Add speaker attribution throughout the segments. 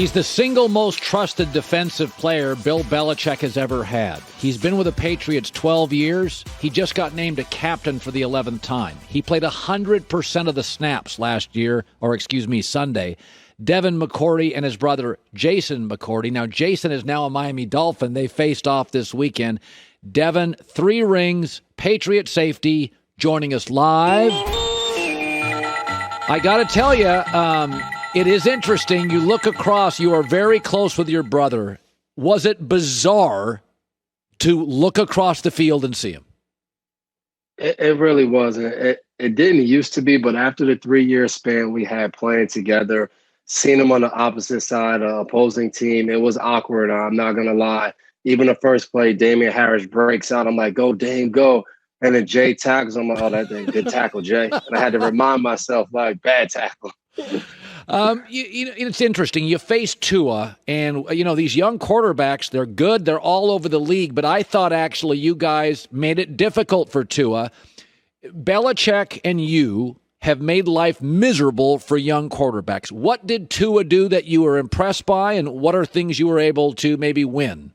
Speaker 1: He's the single most trusted defensive player Bill Belichick has ever had. He's been with the Patriots 12 years. He just got named a captain for the 11th time. He played 100% of the snaps last year, Sunday. Devin McCourty and his brother Jason McCourty. Now, Jason is now a Miami Dolphin. They faced off this weekend. Devin, 3 rings, Patriot safety, joining us live. I got to tell you, it is interesting. You look across, you are very close with your brother. Was it bizarre to look across the field and see him?
Speaker 2: It really wasn't. It didn't used to be, but after the 3-year span we had playing together, seeing him on the opposite side of opposing team, it was awkward. I'm not going to lie. Even the first play, Damian Harris breaks out. I'm like, go, Dame, go. And then Jay tackles. I'm like, oh, that thing, good tackle, Jay. And I had to remind myself, like, bad tackle.
Speaker 1: It's interesting. You face Tua, and, these young quarterbacks, they're good. They're all over the league. But I thought, actually, you guys made it difficult for Tua. Belichick and you have made life miserable for young quarterbacks. What did Tua do that you were impressed by, and what are things you were able to maybe win?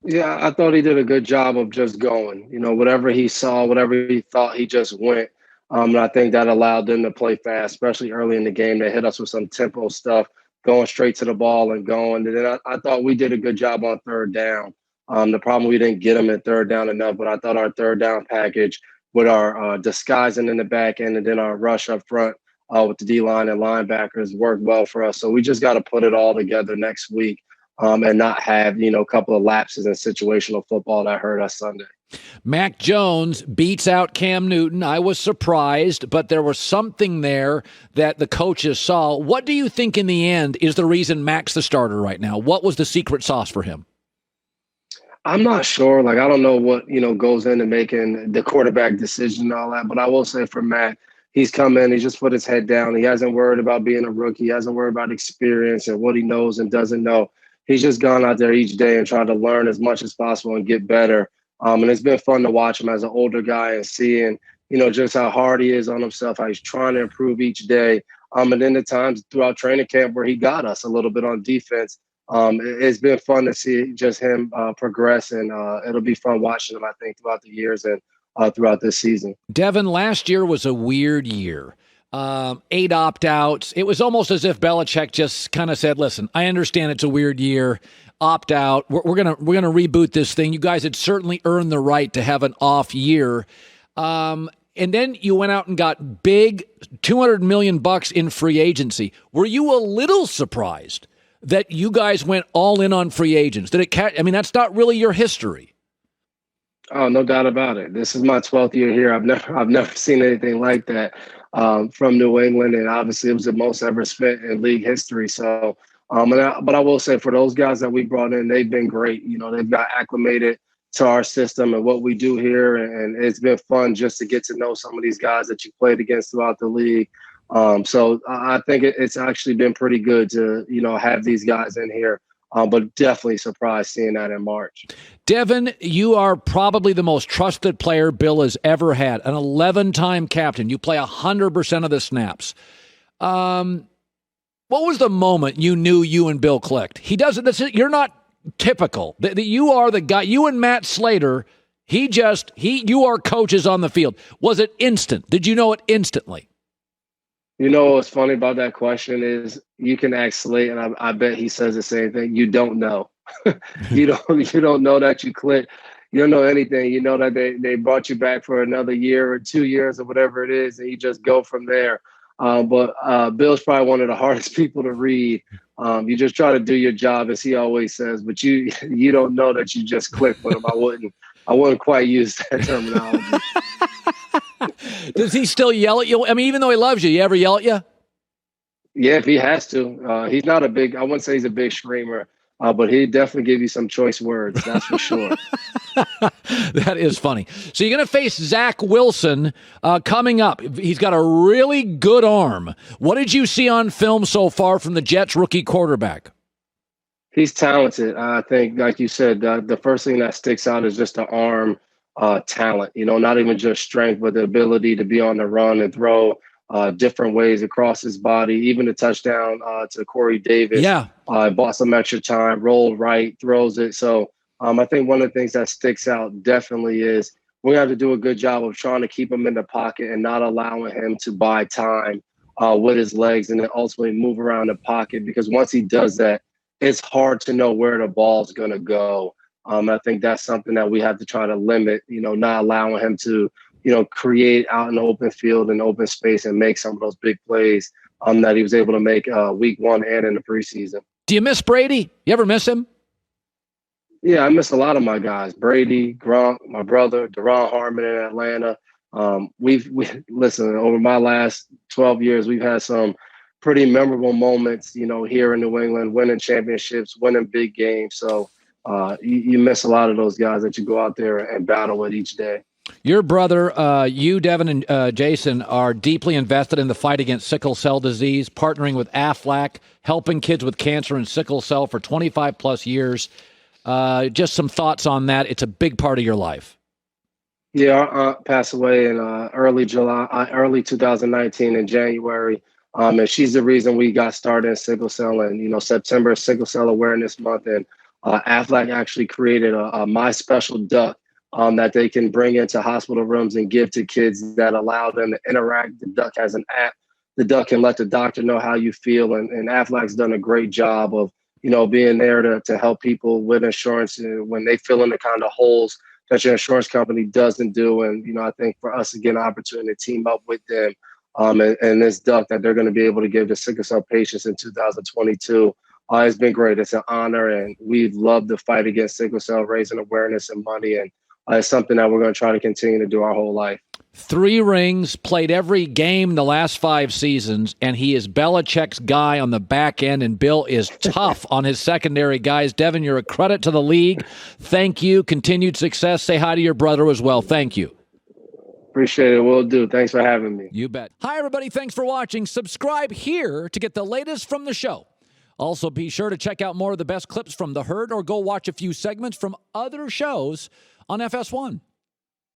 Speaker 2: Yeah, I thought he did a good job of just going. Whatever he saw, whatever he thought, he just went. And I think that allowed them to play fast, especially early in the game. They hit us with some tempo stuff, going straight to the ball and going. And then I thought we did a good job on third down. The problem, we didn't get them at third down enough, but I thought our third down package with our disguising in the back end and then our rush up front with the D-line and linebackers worked well for us. So we just got to put it all together next week. And not have, a couple of lapses in situational football that hurt us Sunday.
Speaker 1: Mac Jones beats out Cam Newton. I was surprised, but there was something there that the coaches saw. What do you think in the end is the reason Mac's the starter right now? What was the secret sauce for him?
Speaker 2: I'm not sure. I don't know what, goes into making the quarterback decision and all that. But I will say for Mac, he's come in, he's just put his head down. He hasn't worried about being a rookie. He hasn't worried about experience and what he knows and doesn't know. He's just gone out there each day and tried to learn as much as possible and get better. And it's been fun to watch him as an older guy and seeing, just how hard he is on himself, how he's trying to improve each day. And then the times throughout training camp where he got us a little bit on defense. It's been fun to see just him progress, and it'll be fun watching him, I think, throughout the years and throughout this season.
Speaker 1: Devin, last year was a weird year. 8 opt-outs. It was almost as if Belichick just kind of said, listen, I understand it's a weird year. Opt out. We're gonna reboot this thing. You guys had certainly earned the right to have an off year. And then you went out and got big $200 million in free agency. Were you a little surprised that you guys went all in on free agents? That's not really your history.
Speaker 2: Oh, no doubt about it. This is my 12th year here. I've never seen anything like that. From New England, and obviously it was the most ever spent in league history. So, but I will say for those guys that we brought in, they've been great. They've got acclimated to our system and what we do here, and it's been fun just to get to know some of these guys that you played against throughout the league. So I think it's actually been pretty good to have these guys in here. But definitely surprised seeing that in March.
Speaker 1: Devin, you are probably the most trusted player Bill has ever had, an 11-time captain. You play 100% of the snaps. What was the moment you knew you and Bill clicked? You're not typical. You are the guy. You and Matt Slater, you are coaches on the field. Was it instant? Did you know it instantly?
Speaker 2: What's funny about that question is you can ask Slate, and I bet he says the same thing. You don't know. You don't know that you click. You don't know anything. You know that they brought you back for another year or 2 years or whatever it is, and you just go from there. But Bill's probably one of the hardest people to read. You just try to do your job, as he always says, but you don't know that you just click with him. I wouldn't quite use that terminology.
Speaker 1: Does he still yell at you? Even though he loves you ever yell at you?
Speaker 2: Yeah, if he has to. He's not I wouldn't say he's a big screamer, but he'd definitely give you some choice words, that's for sure.
Speaker 1: That is funny. So you're going to face Zach Wilson coming up. He's got a really good arm. What did you see on film so far from the Jets rookie quarterback?
Speaker 2: He's talented. I think, like you said, the first thing that sticks out is just the arm talent, not even just strength, but the ability to be on the run and throw different ways across his body, even the touchdown to Corey Davis.
Speaker 1: Yeah.
Speaker 2: Bought some extra time, rolled right, throws it. So I think one of the things that sticks out definitely is we have to do a good job of trying to keep him in the pocket and not allowing him to buy time with his legs and then ultimately move around the pocket, because once he does that, it's hard to know where the ball's going to go. I think that's something that we have to try to limit, not allowing him to, create out in the open field and open space and make some of those big plays that he was able to make week 1 and in the preseason.
Speaker 1: Do you miss Brady? You ever miss him?
Speaker 2: Yeah, I miss a lot of my guys. Brady, Gronk, my brother, Deron Harmon in Atlanta. Listen, over my last 12 years, we've had some pretty memorable moments, here in New England, winning championships, winning big games. So you miss a lot of those guys that you go out there and battle with each day.
Speaker 1: Your brother, you, Devin, and Jason are deeply invested in the fight against sickle cell disease, partnering with AFLAC, helping kids with cancer and sickle cell for 25 plus years. Just some thoughts on that. It's a big part of your life.
Speaker 2: Yeah, our aunt passed away in early 2019 in January. And she's the reason we got started in sickle cell. And, September is Sickle Cell Awareness Month. And AFLAC actually created a My Special Duck that they can bring into hospital rooms and give to kids that allow them to interact. The duck has an app. The duck can let the doctor know how you feel. And AFLAC's done a great job of, being there to help people with insurance when they fill in the kind of holes that your insurance company doesn't do. And, I think for us to get an opportunity to team up with them and this duck that they're going to be able to give to sickle cell patients in 2022, it's been great. It's an honor. And we love the fight against sickle cell, raising awareness and money. And it's something that we're going to try to continue to do our whole life.
Speaker 1: 3 rings, played every game the last 5 seasons, and he is Belichick's guy on the back end, and Bill is tough on his secondary guys. Devin, you're a credit to the league. Thank you. Continued success. Say hi to your brother as well. Thank you.
Speaker 2: Appreciate it. Will do. Thanks for having me.
Speaker 1: You bet. Hi, everybody. Thanks for watching. Subscribe here to get the latest from the show. Also, be sure to check out more of the best clips from The Herd or go watch a few segments from other shows on FS1.